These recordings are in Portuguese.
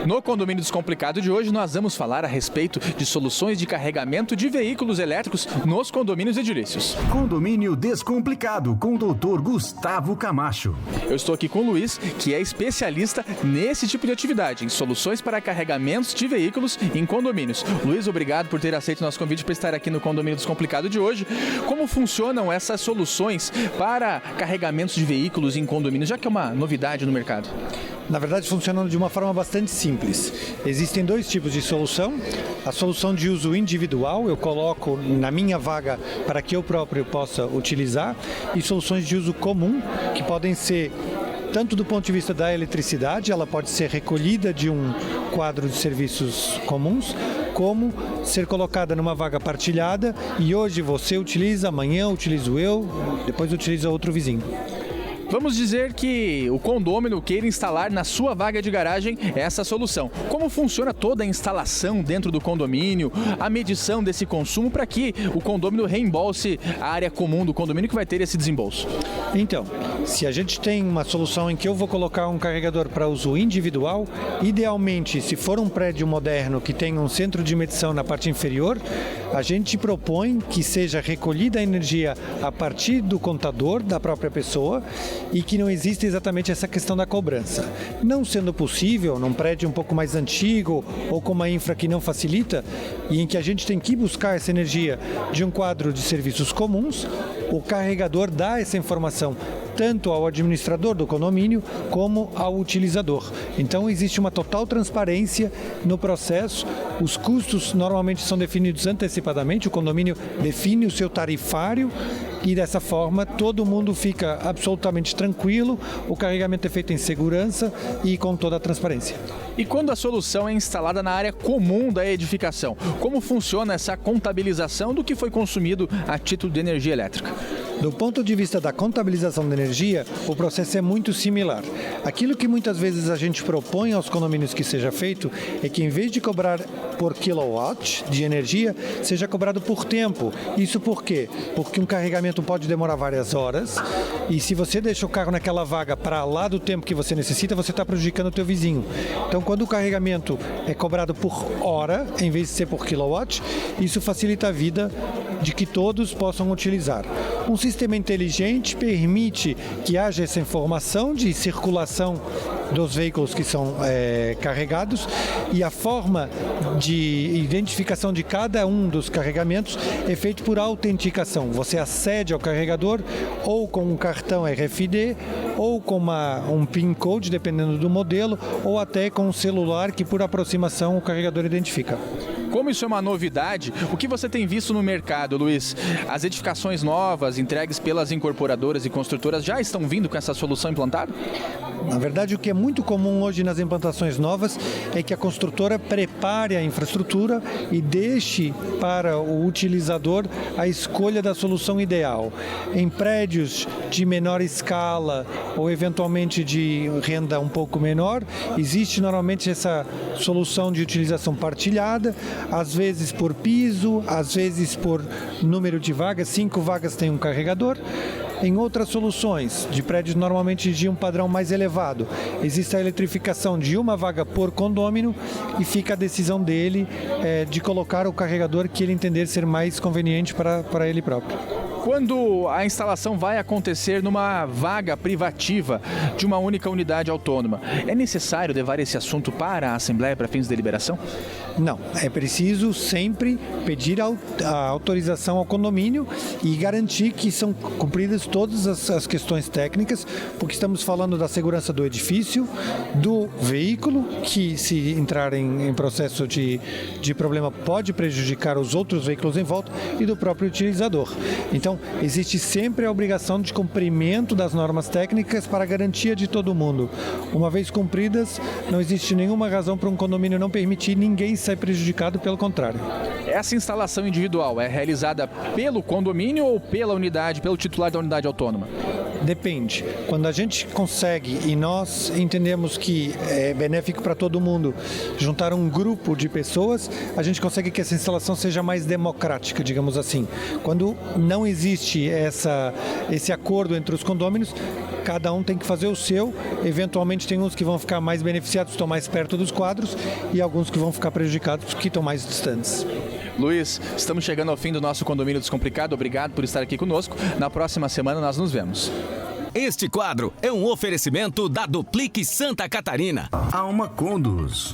No Condomínio Descomplicado de hoje, nós vamos falar a respeito de soluções de carregamento de veículos elétricos nos condomínios edilícios. Condomínio Descomplicado, com o Dr. Gustavo Camacho. Eu estou aqui com o Luiz, que é especialista nesse tipo de atividade, em soluções para carregamentos de veículos em condomínios. Luiz, obrigado por ter aceito o nosso convite para estar aqui no Condomínio Descomplicado de hoje. Como funcionam essas soluções para carregamentos de veículos em condomínios, já que é uma novidade no mercado? Na verdade, funcionando de uma forma bastante simples. Existem dois tipos de solução. A solução de uso individual, eu coloco na minha vaga para que eu próprio possa utilizar, e soluções de uso comum, que podem ser tanto do ponto de vista da eletricidade, ela pode ser recolhida de um quadro de serviços comuns, como ser colocada numa vaga partilhada e hoje você utiliza, amanhã utilizo eu, depois utiliza outro vizinho. Vamos dizer que o condômino queira instalar na sua vaga de garagem essa solução. Como funciona toda a instalação dentro do condomínio, a medição desse consumo para que o condômino reembolse a área comum do condomínio que vai ter esse desembolso? Então, se a gente tem uma solução em que eu vou colocar um carregador para uso individual, idealmente, se for um prédio moderno que tenha um centro de medição na parte inferior, a gente propõe que seja recolhida a energia a partir do contador da própria pessoa e que não exista exatamente essa questão da cobrança. Não sendo possível, num prédio um pouco mais antigo ou com uma infra que não facilita e em que a gente tem que buscar essa energia de um quadro de serviços comuns, o carregador dá essa informação tanto ao administrador do condomínio como ao utilizador. Então existe uma total transparência no processo, os custos normalmente são definidos antecipadamente, o condomínio define o seu tarifário e dessa forma todo mundo fica absolutamente tranquilo, o carregamento é feito em segurança e com toda a transparência. E quando a solução é instalada na área comum da edificação, como funciona essa contabilização do que foi consumido a título de energia elétrica? Do ponto de vista da contabilização da energia, o processo é muito similar. Aquilo que muitas vezes a gente propõe aos condomínios que seja feito é que em vez de cobrar por kilowatt de energia, seja cobrado por tempo. Isso por quê? Porque um carregamento pode demorar várias horas e se você deixa o carro naquela vaga para lá do tempo que você necessita, você está prejudicando o teu vizinho. Então, quando o carregamento é cobrado por hora, em vez de ser por kilowatt, isso facilita a vida de que todos possam utilizar. Um sistema inteligente permite que haja essa informação de circulação dos veículos que são carregados e a forma de identificação de cada um dos carregamentos é feito por autenticação. Você acede ao carregador ou com um cartão RFID ou com um PIN code, dependendo do modelo, ou até com um celular que por aproximação o carregador identifica. Como isso é uma novidade, o que você tem visto no mercado, Luiz? As edificações novas, entregues pelas incorporadoras e construtoras, já estão vindo com essa solução implantada? Na verdade, o que é muito comum hoje nas implantações novas é que a construtora prepare a infraestrutura e deixe para o utilizador a escolha da solução ideal. Em prédios de menor escala ou eventualmente de renda um pouco menor, existe normalmente essa solução de utilização partilhada, às vezes por piso, às vezes por número de vagas, 5 vagas tem um carregador. Em outras soluções, de prédios normalmente de um padrão mais elevado, existe a eletrificação de uma vaga por condômino e fica a decisão dele de colocar o carregador que ele entender ser mais conveniente para ele próprio. Quando a instalação vai acontecer numa vaga privativa de uma única unidade autônoma, é necessário levar esse assunto para a Assembleia para fins de deliberação? Não, é preciso sempre pedir a autorização ao condomínio e garantir que são cumpridas todas as questões técnicas, porque estamos falando da segurança do edifício, do veículo, que se entrar em processo de problema pode prejudicar os outros veículos em volta, e do próprio utilizador. Então, existe sempre a obrigação de cumprimento das normas técnicas para a garantia de todo mundo. Uma vez cumpridas, não existe nenhuma razão para um condomínio não permitir ninguém sair prejudicado, pelo contrário. Essa instalação individual é realizada pelo condomínio ou pela unidade, pelo titular da unidade autônoma? Depende. Quando a gente consegue, e nós entendemos que é benéfico para todo mundo, juntar um grupo de pessoas, a gente consegue que essa instalação seja mais democrática, digamos assim. Quando não existe esse acordo entre os condôminos, cada um tem que fazer o seu. Eventualmente tem uns que vão ficar mais beneficiados, estão mais perto dos quadros, e alguns que vão ficar prejudicados porque estão mais distantes. Luiz, estamos chegando ao fim do nosso Condomínio Descomplicado. Obrigado por estar aqui conosco. Na próxima semana nós nos vemos. Este quadro é um oferecimento da Duplique Santa Catarina. Alma Condos.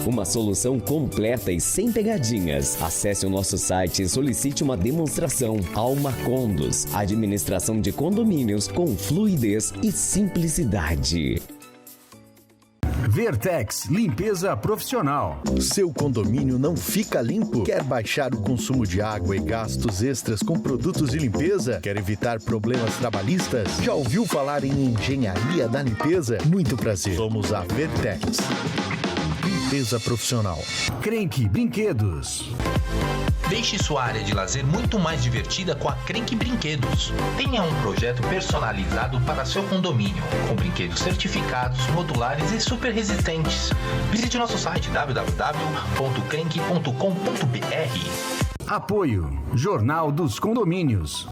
Uma solução completa e sem pegadinhas. Acesse o nosso site e solicite uma demonstração. Alma Condos, administração de condomínios com fluidez e simplicidade. Vertex, limpeza profissional. Seu condomínio não fica limpo? Quer baixar o consumo de água e gastos extras com produtos de limpeza? Quer evitar problemas trabalhistas? Já ouviu falar em engenharia da limpeza? Muito prazer, somos a Vertex. Limpeza profissional. Crenque Brinquedos. Deixe sua área de lazer muito mais divertida com a Crenque Brinquedos. Tenha um projeto personalizado para seu condomínio, com brinquedos certificados, modulares e super resistentes. Visite nosso site www.crenque.com.br. Apoio Jornal dos Condomínios.